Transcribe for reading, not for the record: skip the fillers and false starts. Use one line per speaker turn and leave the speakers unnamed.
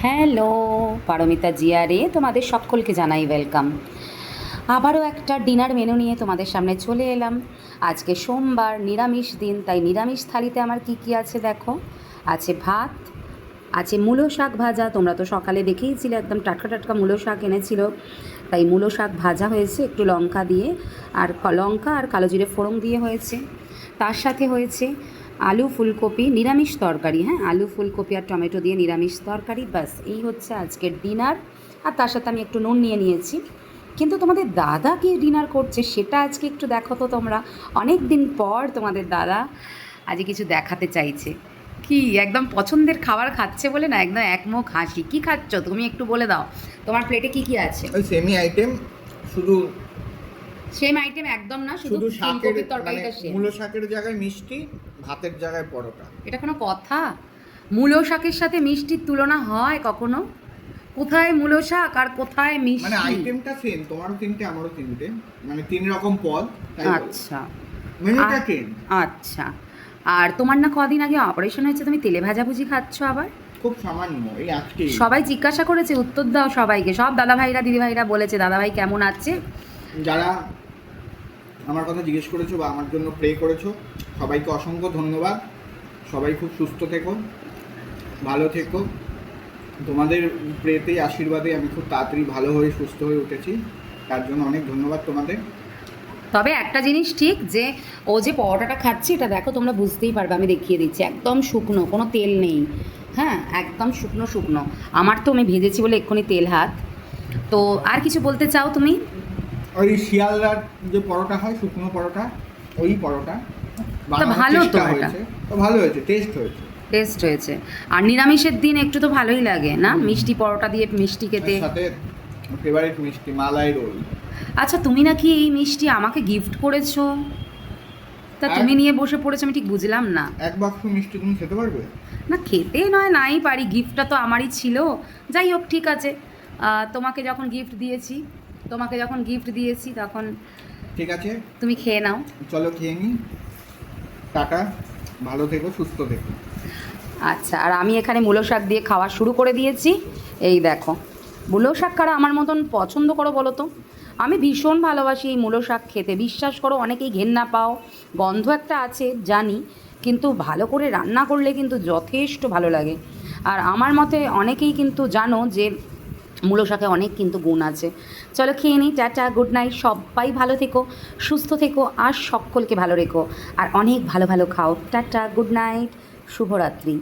Hello, Paromita জিয়ারে তোমাদের সকলকে জানাই ওয়েলকাম। আবারও একটা ডিনার মেনু নিয়ে তোমাদের সামনে চলে এলাম। আজকে সোমবার, নিরামিষ দিন, তাই নিরামিষ থালিতে আমার কি কি আছে দেখো। আছে ভাত, আছে মূলো শাক ভাজা। তোমরা তো সকালে দেখেইছিলে, একদম টাটকা টাটকা মূলো শাক এনেছিল, তাই মূলো শাক ভাজা হয়েছে একটু লঙ্কা দিয়ে, আর লঙ্কা আর কালো জিরে ফোড়ন দিয়ে হয়েছে। তার সাথে হয়েছে আলু ফুলকপি নিরামিষ তরকারি, হ্যাঁ, আলু ফুলকপি আর টমেটো দিয়ে নিরামিষ তরকারি। ব্যাস এই হচ্ছে আজকের ডিনার। আর তার সাথে আমি একটু নুন নিয়ে নিয়েছি। কিন্তু তোমাদের দাদা কি ডিনার করছে সেটা আজকে একটু দেখো তো তোমরা। অনেক দিন পর তোমাদের দাদা আজকে কিছু দেখাতে চাইছে। কি একদম পছন্দের খাবার খাচ্ছে বলে না, একদম একমুখ হাসি। কি খাচ্ছ তুমি একটু বলে দাও, তোমার প্লেটে কি কি আছে?
ওই সেমি আইটেম, শুধু
সেম আইটেম একদম না, শুধু
শাকের
ফুলকপির তরকারিটা সেম।
মূলো শাকের জায়গায় মিষ্টি, ভাতের জায়গায় পরোটা।
এটা কোনো কথা? মূলো শাকের সাথে মিষ্টির তুলনা হয় কখনো? কোথায় মূলো শাক আর কোথায়
মানে
মিষ্টি?
আইটেমটা সেম, তোমারও তিনটে আমারও তিনটে, মানে তিন রকম পদ।
আচ্ছা
মেনুটা চেঞ্জ।
আচ্ছা। আর তোমার না কদিন আগে অপারেশন হয়েছে, তুমি তেলে ভাজাভুজি খাচ্ছ আবার?
খুব সামান্য, এই আজকে
সবাই জিজ্ঞাসা করেছে, উত্তর দাও সবাইকে। সব দাদাভাইরা দিদিভাইরা বলেছে দাদাভাই কেমন আছে।
যারা আমার কথা জিজ্ঞেস করেছো বা আমার জন্য প্রে করেছো, সবাইকে অসংখ্য ধন্যবাদ। সবাই খুব সুস্থ থেকো, ভালো থেকো। তোমাদের প্রেতেই আশীর্বাদে আমি খুব তাড়াতাড়ি ভালো হয়ে সুস্থ হয়ে উঠেছি, তার জন্য অনেক ধন্যবাদ তোমাদের।
তবে একটা জিনিস ঠিক, যে ও যে পরোটাটা খাচ্ছে এটা দেখো তোমরা বুঝতেই পারবে, আমি দেখিয়ে দিচ্ছি, একদম শুকনো, কোনো তেল নেই, হ্যাঁ, একদম শুকনো শুকনো। আমার তো আমি ভেজেছি বলে এক্ষুনি তেল হাত। তো আর কিছু বলতে চাও তুমি?
ওই শিয়ালদার যে পরোটা হয়, শুকনো পরোটা, ওই পরোটা
ভালো তো, এটা
তো ভালো হয়েছে, টেস্ট হয়েছে।
টেস্ট হয়েছে। আর নিরামিষের দিন একটু তো ভালোই লাগে না, মিষ্টি পরোটা দিয়ে মিষ্টি খেতে।
সাথে ফেভারিট মিষ্টি মালাই রোল।
আচ্ছা, তুমি নাকি এই মিষ্টি আমাকে গিফট করেছো, তা তুমি নিয়ে বসে পড়েছো, আমি ঠিক বুঝলাম না।
এক বাক্স মিষ্টি তুমি খেতে পারবে?
না, খেতে নয় নাই পারি, গিফটটা তো আমারই ছিল। যাই হোক, ঠিক আছে। তোমাকে যখন গিফট দিয়েছি তখন
ঠিক আছে,
তুমি খেয়ে নাও।
চলো খেয়ে নিই। টাটা, ভালো থেকো, সুস্থ থেকো।
আচ্ছা, আর আমি এখানে মূলো শাক দিয়ে খাওয়া শুরু করে দিয়েছি। এই দেখো, মূলো শাক কারা আমার মতন পছন্দ করো বলো তো? আমি ভীষণ ভালোবাসি এই মূলো শাক খেতে। বিশ্বাস করো, অনেকেই ঘেন্না পাও, গন্ধ একটা আছে জানি, কিন্তু ভালো করে রান্না করলে কিন্তু যথেষ্ট ভালো লাগে। আর আমার মতে অনেকেই কিন্তু জানো যে মূলো শাকে অনেক কিন্তু গুণ আছে। চলো খেয়ে নিই, টাটা, গুড নাইট। সবাই ভালো থেকো, সুস্থ থেকো, আর সকলকে ভালো রেখো, আর অনেক ভালো ভালো খাও। টাটা, গুড নাইট, শুভরাত্রি।